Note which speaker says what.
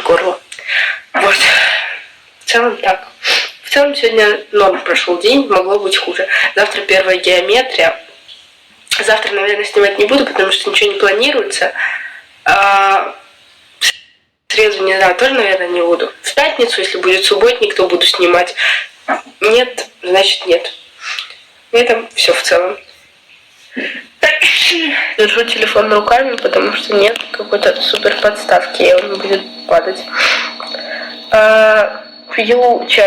Speaker 1: горло. Вот. В целом так. В целом сегодня норм прошел день, могло быть хуже. Завтра первая геометрия. Завтра, наверное, снимать не буду, потому что ничего не планируется. В среду, не знаю, тоже, наверное, не буду. В пятницу, если будет субботник, то буду снимать. Нет, значит нет. На этом все в целом. Держу телефон руками, потому что нет какой-то супер подставки, и он не будет падать. Пью чай.